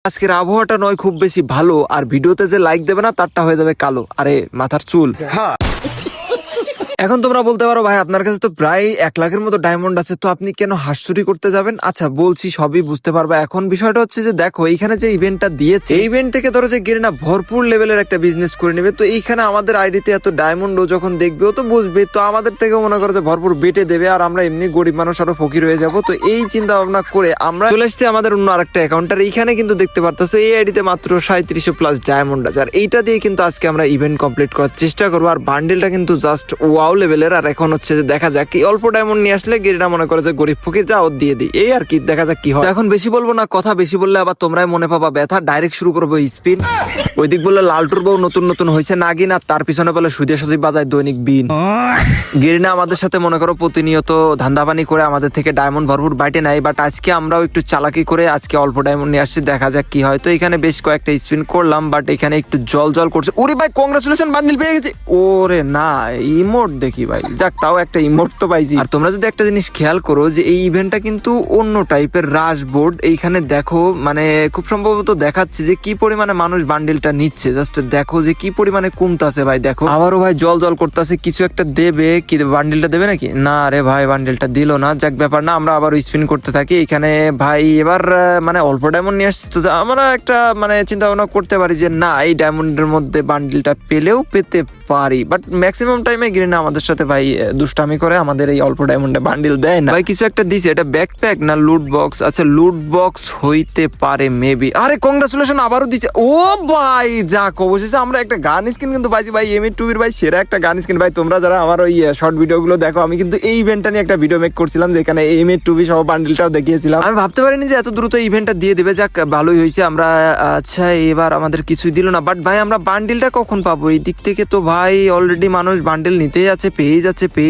আজকের আবহাওয়াটা নয় খুব বেশি ভালো, আর ভিডিওতে যে লাইক দেবে না তারটা হয়ে যাবে কালো। আরে মাথার চুল। হ্যাঁ, এখন তোমরা বলতে পারো ভাই আপনার কাছে তো প্রায় 1 লাখের মতো ডায়মন্ড আছে, তো আপনি কেন হাঁসচুরি করতে যাবেন? আচ্ছা বলছি, সবই বুঝতে পারবা। এখন বিষয়টা হচ্ছে যে দেখো, এইখানে যে ইভেন্টটা দিয়েছে, এই ইভেন্ট থেকে ধরো যে গেরিনা ভরপুর লেভেলের একটা বিজনেস করে নেবে। তো এইখানে আমাদের আইডিতে এত ডায়মন্ড ও যখন দেখবে ও তো বুঝবে, তো আমাদের থেকে মনে করো যে ভরপুর বেটে দেবে, আর আমরা এমনি গরিব মানুষ আরো ফকির হয়ে যাব। তো এই চিন্তা ভাবনা করে আমরা চলে এসেছি আমাদের অন্য আরেকটা অ্যাকাউন্ট। আর এইখানে কিন্তু দেখতে পারতেছো এই আইডিতে মাত্র 3700+ ডায়মন্ড আছে, আর এইটা দিয়ে কিন্তু আজকে আমরা ইভেন্ট কমপ্লিট করার চেষ্টা করবো। আর বান্ডেলটা কিন্তু জাস্ট ওয়াও লেভেলের। আর এখন হচ্ছে যে দেখা যাক, কি অল্প ডায়মন্ড নিয়ে আসলে গেরিনা মনে করে যে গরিব ফকির যা ওর দিয়ে দিই, এই আর কি, দেখা যাক কি হয়। এখন বেশি বলবো না, কথা বেশি বললে আবার তোমরাই মনে পাবা ব্যথা। ডাইরেক্ট শুরু করবো স্পিন। ওইদিক বললে লালটুর বউ নতুন নতুন হয়েছে নাগিন, আর তার পিছনে বলে সুদিয়া সুদি বাজায় দৈনিক বিন। গেরিনা আমাদের সাথে মনে করো প্রতিনিয়ত ধান্দাবানি করে আমাদের থেকে ডায়মন্ড ভরপুর বাইটে নেয়, বাট আজকে আমরাও একটু চালাকি করে আজকে অল্প ডায়মন্ড নিয়ে আসছি, দেখা যাক কি হয়। তো এখানে বেশ কয়েকটা স্পিন করলাম, বাট এখানে একটু জল জল করছে। ওরে ভাই কংগ্রাচুলেশন, বান্ডিল পেয়ে গেছে। ওরে না, ইমোট দেখি ভাই, যাক তাও একটা ইমোট তো পাইছি। আর তোমরা যদি একটা জিনিস খেয়াল করো যে এই ইভেন্টটা কিন্তু অন্য টাইপের রাশ বোর্ড। এইখানে দেখো মানে খুব সম্ভবত দেখাচ্ছে যে কি পরিমাণে মানুষ বান্ডিলটা নিচ্ছে। জাস্ট দেখো যে কি পরিমাণে কমতাছে ভাই। দেখো আবারও ভাই জল জল করতেছে, কিছু একটা দেবে কি, বান্ডিলটা দেবে নাকি? না রে ভাই, বান্ডিলটা দিল না। যাক ব্যাপার না, আমরা আবার স্পিন করতে থাকি। এখানে ভাই এবার মানে অল্প ডায়মন্ড নিয়ে আসছি, তো আমরা একটা মানে চিন্তা ভাবনা করতে পারি যে না, এই ডায়মন্ডের মধ্যে বান্ডিলটা পেলেও পেতে পারি, বাট ম্যাক্সিমাম টাইমে গিরিনা আমাদের সাথে ভাই দুষ্টামি করে, আমাদের এই অল্প ডায়মন্ডে বান্ডিল দেয় না। ভাই কিছু একটা দিছে, এটা ব্যাকপ্যাক না লুট বক্স? আচ্ছা লুট বক্স হইতে পারে মেবি। আরে কংগ্রাচুলেশন, আবারও দিছে। ও ভাই যাক, অবশেষে আমরা একটা গান স্কিন কিন্তু পাইছি ভাই। M8 ভাই সেরা একটা গান স্কিন ভাই। তোমরা যারা আমার ওই শর্ট ভিডিও গুলো দেখো, আমি কিন্তু এই ইভেন্টটা নিয়ে একটা ভিডিও মেক করছিলাম, যেখানে M8 সহ বান্ডিলটাও দেখিয়েছিলাম। আমি ভাবতে পারিনি যে এত দ্রুত ইভেন্টটা দিয়ে দেবে। যাক ভালোই হয়েছে আমরা। আচ্ছা এবার আমাদের কিছুই দিল না, বাট ভাই আমরা বান্ডিলটা কখন পাবো? এই দিক থেকে তো ভাই অলরেডি মানুষ বান্ডিল নিতেই আছে, পেয়ে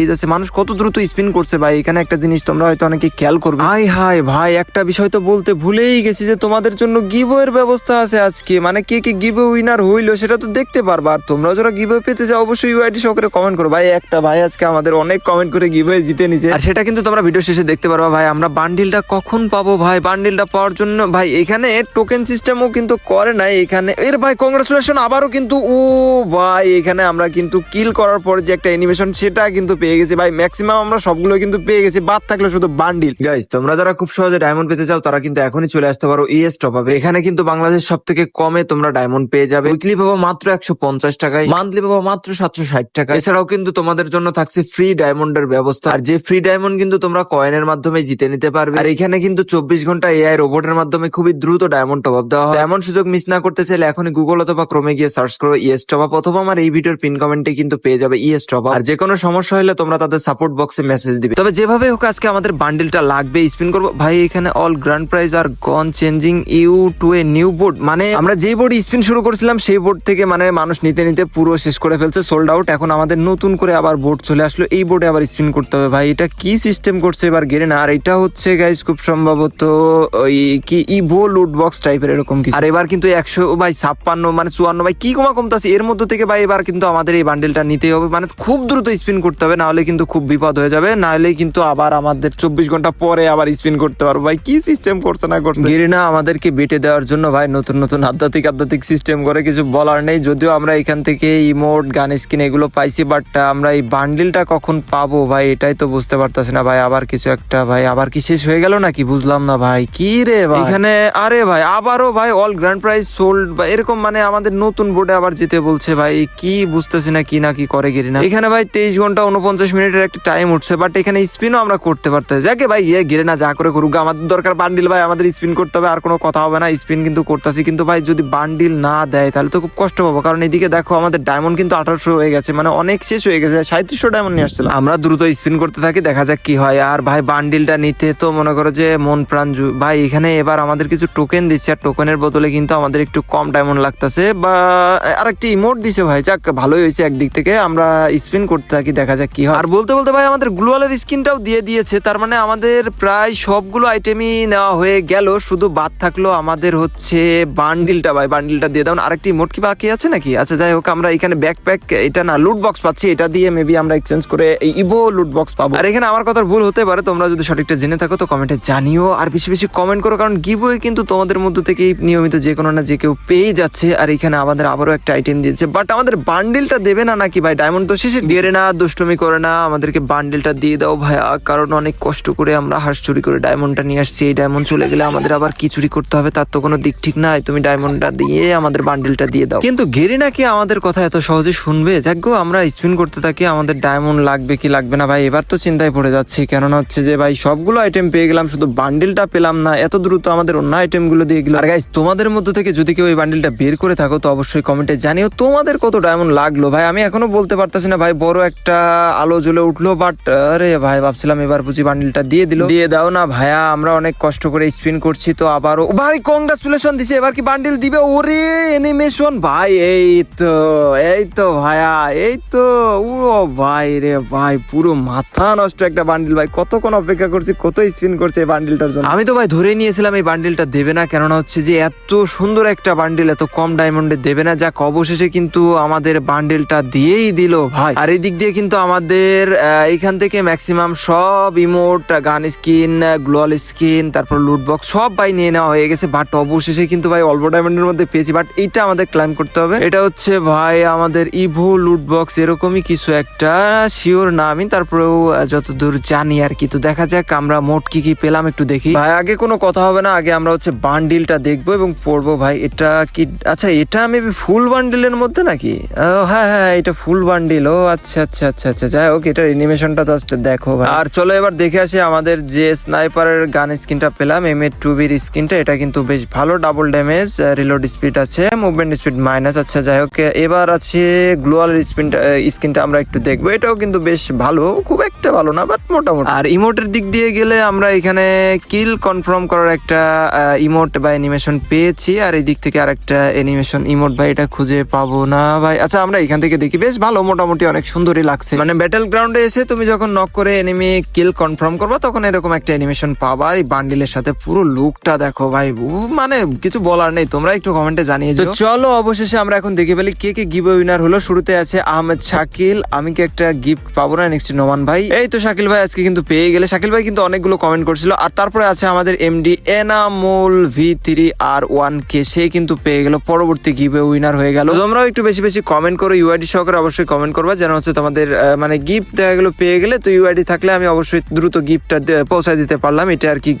যাচ্ছে। মানুষ কত দ্রুত স্পিন করছে ভাই। এখানে একটা জিনিস তোমরা হয়তো অনেকে খেয়াল করবে। হাই ভাই, একটা বিষয় তো বলতে ভুলেই গেছি যে তোমাদের জন্য গিভওয়ের ব্যবস্থা আছে আজকে। মানে কে কে গিভওয়ে উইনার হইলো সেটা তো দেখতে পারবা। আর তোমরা যারা গিভওয়ে পেতে চাও অবশ্যই ইউআইডি সহকারে কমেন্ট করো ভাই। একটা ভাই আজকে আমাদের অনেক কমেন্ট করে গিভওয়ে জিতে নিছে, আর সেটা কিন্তু তোমরা ভিডিও শেষে দেখতে পারবা। ভাই আমরা বান্ডিলটা কখন পাবো ভাই? বান্ডিলটা পাওয়ার জন্য ভাই এখানে টোকেন সিস্টেমও কিন্তু করে নাই এখানে। এর ভাই কংগ্রাচুলেশন, আবারও কিন্তু ও ভাই এখানে আমরা কিন্তু কিল করার পর যে একটা অ্যানিমেশন সেটা কিন্তু পেয়ে গেছি ভাই। ম্যাক্সিমাম আমরা সবগুলো কিন্তু পেয়ে গেছি, বাদ থাকলো শুধু বান্ডিল। গাইস তোমরা যারা খুব সহজে ডায়মন্ড পেতে চাও তারা কিন্তু এখনই চলে আসতে পারো ইএস টপ আপে। এখানে কিন্তু বাংলাদেশ সব থেকে কমে তোমরা ডায়মন্ড পেয়ে যাবে। উইকলি পাবো মাত্র 150 টাকায়, মান্থলি পাবো মাত্র 760 টাকা। এছাড়াও কিন্তু তোমাদের জন্য থাকছে ফ্রি ডায়মন্ডের ব্যবস্থা, আর যে ফ্রি ডায়মন্ড কিন্তু তোমরা কয়েনের মাধ্যমে জিতে নিতে পারবে। আর এখানে কিন্তু 24 ঘন্টা এআই রোবটের মাধ্যমে খুবই দ্রুত ডায়মন্ড টপ আপ দেওয়া হয়। এমন সুযোগ মিস না করতে চাইলে এখনই গুগল অথবা ক্রোমে গিয়ে সার্চ করো ইএস টপ আপ, অথবা আমার এই ভিডিওর পিন কমেন্টে কিন্তু পেয়ে যাবে ইএস টপ আপ। আর যে কোনো সমস্যা হলে তোমরা তাদের সাপোর্ট বক্সে মেসেজ দিবে। তবে যেভাবে হোক আজকে আমাদের বান্ডিলটা লাগবে, স্পিন করবো ভাই। এখানে all grand prize are gone changing you to a new board. মানে আমরা যেই বোর্ড স্পিন শুরু করেছিলাম সেই বোর্ড থেকে মানে মানুষ নিতে নিতে পুরো শেষ করে ফেলছে, সোল্ড আউট। এখন আমাদের নতুন করে আবার বোর্ড চলে আসলো, এই বোর্ডে আবার স্পিন করতে হবে ভাই। এটা কি সিস্টেম করছে এবার গেরিনা? আর এটা হচ্ছে গাইস খুব সম্ভবত ওই কি ইভো লুট বক্স টাইপের এরকম কিছু। আর এবার কিন্তু 100 ভাই 56 মানে 54 ভাই কি কমতাছে এর মধ্যে থেকে ভাই। এবার কিন্তু আমাদের এই বান্ডিলটা নিতেই হবে, মানে খুব দ্রুত স্পিন করতে হবে, না হলে কিন্তু খুব বিপদ হয়ে যাবে। না হলে কিন্তু আবার আমাদের 24 ঘন্টা পরে আবার স্পিন করতে পারবো ভাই। কি সিস্টেম করছে না করছে গেরিনা আমাদেরকে বেটে দেওয়ার জন্য ভাই। নতুন আধ্যাত্মিক সিস্টেম করে, কিছু বলার নেই। যদিও আমরা এখান থেকে ইমোট গান স্কিন এগুলো পাইছি, বাট আমরা এই বান্ডিলটা কখন পাবো ভাই এটাই তো বুঝতে পারতাছি না ভাই। আবার কিছু একটা ভাই, আবার কি শেষ হয়ে গেল নাকি? বুঝলাম না ভাই, কি রে ভাই এখানে? আরে ভাই আবারও ভাই অল গ্র্যান্ড প্রাইজ সোল্ড বা এরকম, মানে আমাদের নতুন বোর্ডে আবার যেতে বলছে ভাই। কি বুঝতেছি না কি না কি করে গেরিনা। এখানে ভাই 23 ঘন্টা 49 মিনিটের একটা টাইম উঠছে, বাট এখানে স্পিনও আমরা করতে পারতাম। যাকে ভাই গেরিনা যা করে করুক, আমাদের দরকার বান্ডিল ভাই। আমাদের স্পিন করতে হবে, আর কোনো কথা হবে না। স্পিন কিন্তু করতেছি, কিন্তু ভাই যদি বান্ডিল না দেয় তাহলে তো খুব কষ্ট পাবো। কারণ এদিকে দেখো আমাদের ডায়মন্ড কিন্তু 1800 হয়ে গেছে, মানে অনেক শেষ হয়ে গেছে। 3700 ডায়মন্ড নিয়ে আসছিলাম। আমরা দ্রুত স্পিন করতে থাকি, দেখা যাক কি হয়। আর ভাই বান্ডিলটা নিতে তো মনে করো যে মন প্রাণ ভাই। এখানে এবার আমাদের কিছু টোকেন দিচ্ছে, আর টোকেনের বদলে কিন্তু আমাদের একটু কম ডায়মন্ড লাগতেছে, বা আরেকটি ইমোট দিছে ভাই। যাক ভালো ভালোই হয়েছে একদিক থেকে। আমরা স্পিন করতে থাকি, দেখা যাক কি হয়। আর বলতে বলতে ভাই আমাদের গ্লোয়ালের স্কিনটাও দিয়ে দিয়েছে, তার মানে আমাদের প্রায় সবগুলো আইটেমই নেওয়া হয়ে গেল, শুধু বাদ থাকলো আমাদের হচ্ছে বান্ডিলটা। ভাই বান্ডিলটা দিয়ে দাও। আরেকটি মোট কি বাকি আছে নাকি? আচ্ছা যাই হোক, আমরা এখানে ব্যাকপ্যাক, এটা না লুট বক্স পাচ্ছি, এটা দিয়ে মেবি আমরা এক্সচেঞ্জ করে ইভো লুট বক্স পাবো। আর এখানে আমার কথা ভুল হতে পারে, তোমরা যদি সঠিকটা জেনে থাকো তো কমেন্টে জানিও, আর বেশি বেশি কমেন্ট করো, কারণ গিভওয়ে কিন্তু তোমাদের মধ্য থেকেই নিয়মিত যে কোনো না যে কেউ পেয়ে যাচ্ছে। আর এখানে আমাদের আবারও একটা আইটেম দিয়েছে, বাট আমাদের বান্ডিলটা দেবে না নাকি ভাই? ডায়মন্ড তো শেষে দিয়ে না, দুষ্টুমি করে না, আমাদেরকে বান্ডিলটা দিয়ে দাও ভাইয়া, কারণ অনেক কষ্ট করে আমরা হাঁস চুরি করে ডায়মন্ডটা নিয়ে আসছি। এই ডায়মন্ড চলে গেলে আমাদের আবার কি চুরি করতে হবে তার তো কোনো দিক ঠিক নাই। তুমি ডায়মন্ডটা দিয়ে আমাদের বান্ডিলটা দিয়ে দাও। কিন্তু গেরি নাকি আমাদের কথা এত সহজে শুনবে? যাকগো, আমরা স্পিন করতে থাকি, আমাদের ডায়মন্ড লাগবে কি লাগবে না ভাই, এবার তো চিন্তায় পড়ে যাচ্ছি। কেননা হচ্ছে যে ভাই সবগুলো আইটেম পেয়ে গেলাম, শুধু বান্ডিলটা পেলাম না। এত দ্রুত আমাদের অন্য আইটেম গুলো দিয়ে গেল। আর গাইস, তোমাদের মধ্য থেকে যদি কেউ এই বান্ডিলটা বের করে থাকো তো অবশ্যই কমেন্টে জানিও তোমাদের কত ডায়মন্ড লাগলো। ভাই আমি এখনো বলতে পারতেছি না ভাই, বড় একটা আলো জ্বলে উঠলো, বাট আরে ভাই ভাবছিলাম এবার বুঝি বান্ডিলটা দিয়ে দিল। দিয়ে দাও না ভাইয়া, আমরা অনেক কষ্ট করে স্পিন করছি। তো আবারও ভাই কংগ্রাচুলেশন দিছে, এবার কি বান্ডিল দিবে? ওরে অ্যানিমেশন ভাই, এই তো ভাইয়া, এই তো ও ভাই রে ভাই, পুরো মাথা নষ্ট একটা বান্ডিল ভাই। কতক্ষণ অপেক্ষা করছি, কত স্পিন করছে এই বান্ডিলটার জন্য। আমি তো ভাই ধরে নিয়েছিলাম এই বান্ডিলটা দেবে না, কেননা হচ্ছে যে এত সুন্দর একটা বান্ডিল এত কম ডায়মন্ডে দেবে না। যাক, অবশেষে কিন্তু আমাদের বান্ডিলটা দিয়েই দিল ভাই। আর এই দিক দিয়ে কিন্তু আমাদের এইখান থেকে ম্যাক্সিমাম সব ইমোট, গান স্কিন, গ্লোয়াল স্কিন, তারপর লুট বক্স সব ভাই নিয়ে নেওয়া হয়ে গেছে। বাট অবশেষে কিন্তু ভাই অল্প ডায়মন্ডের মধ্যে পেয়েছি, বাট এইটা আমাদের ক্লাইম করতে হবে। এটা হচ্ছে ভাই আমাদের ইভো লুট বক্স, এরকমই কিছু একটা, শিওর না আমি, তারপরেও যতদূর জানি আর কি। তো দেখা যাক আমরা মোট কি কি পেলাম একটু দেখি। ভাই আগে কোনো কথা হবে না, আগে আমরা হচ্ছে বান্ডিলটা দেখবো এবং পড়বো। ভাই এটা কি? আচ্ছা, এটা মেবি ফুল বান্ডিলের মধ্যে নাকি? হ্যাঁ হ্যাঁ, এটা ফুল বান্ডিল। ও আচ্ছা আচ্ছা আচ্ছা আচ্ছা, যাই হোক, এটার অ্যানিমেশনটা জাস্ট দেখো ভাই। আর চলো এবার দেখে আসি আমাদের যে স্নাইপারের গান স্কিনটা পেলাম, M8-2B স্কিনটা। এটা কিন্তু বেশ ভালো, ডাবল ড্যামেজ, রিলোড স্পিড আছে, মুভমেন্ট স্পিড মাইনাস। আচ্ছা যাই হোক, এবার আছে গ্লোয়াল স্কিনটা আমরা একটু দেখবো। এটাও কিন্তু বেশ ভালো, খুব একটা ভালো না বাট মোটামুটি। আর ইমোটের দিক দিয়ে গেলে আমরা এখানে কিল কনফার্ম করার একটা ইমোট বা অ্যানিমেশন পেয়েছি। আর এই দিক থেকে আরেকটা অ্যানিমেশন ইমোট, ভাই এটা খুঁজে পাবো না ভাই। আচ্ছা আমরা এখান থেকে দেখি, বেশ ভালো, মোটামুটি অনেক সুন্দরই লাগছে। মানে ব্যাটেল গ্রাউন্ডে এসে তুমি যখন নক করে এনিমি কিল কনফার্ম করবা তখন এরকম একটা অ্যানিমেশন পাবা। এই বান্ডিলের সাথে পুরো লুকটা দেখো ভাই, মানে কিছু বলার নেই, তোমরা একটু কমেন্টে জানিয়ে দিও। চলো অবশেষে আমরা এখন দেখে ফেলি কে কে গিভ উইনার হলো। শুরুতে আছে আহমেদ শাকিল। আমি কি একটা গিফট পাবো না? নেক্সট নোমান ভাই। এই তো শাকিল ভাই আজকে কিন্তু পেয়ে গেলে। শাকিল ভাই কিন্তু অনেকগুলো কমেন্ট করছিল। আর তারপরে আছে আমাদের এমডি এনামুল V3R1K, সে কিন্তু পেয়ে গেল, পরবর্তী গিভ উইনার হয়ে গেল। তোমরাও একটু বেশি বেশি কমেন্ট করো, ইউআইডি সহকারে অবশ্যই কমেন্ট করবা, যেন হচ্ছে তোমাদের মানে গিফট দেখা গেলো পেয়ে গেলে। তো ইউআইডি থাকলে আমি অবশ্যই দ্রুত গিফটটা পৌঁছায় দিতে পারলাম, এটা আর কি।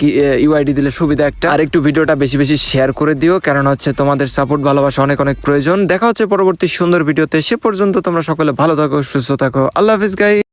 ইউআইডি দিলে সুবিধা একটা। আর একটু ভিডিওটা বেশি বেশি শেয়ার করে দিও, কারণ হচ্ছে তোমাদের সাপোর্ট ভালোবাসা অনেক অনেক প্রয়োজন। দেখা হচ্ছে পরবর্তী সুন্দর ভিডিওতে, সে পর্যন্ত তোমরা সকলে ভালো থাকো, সুস্থ থাকো। আল্লাহ হাফিজ গাইস।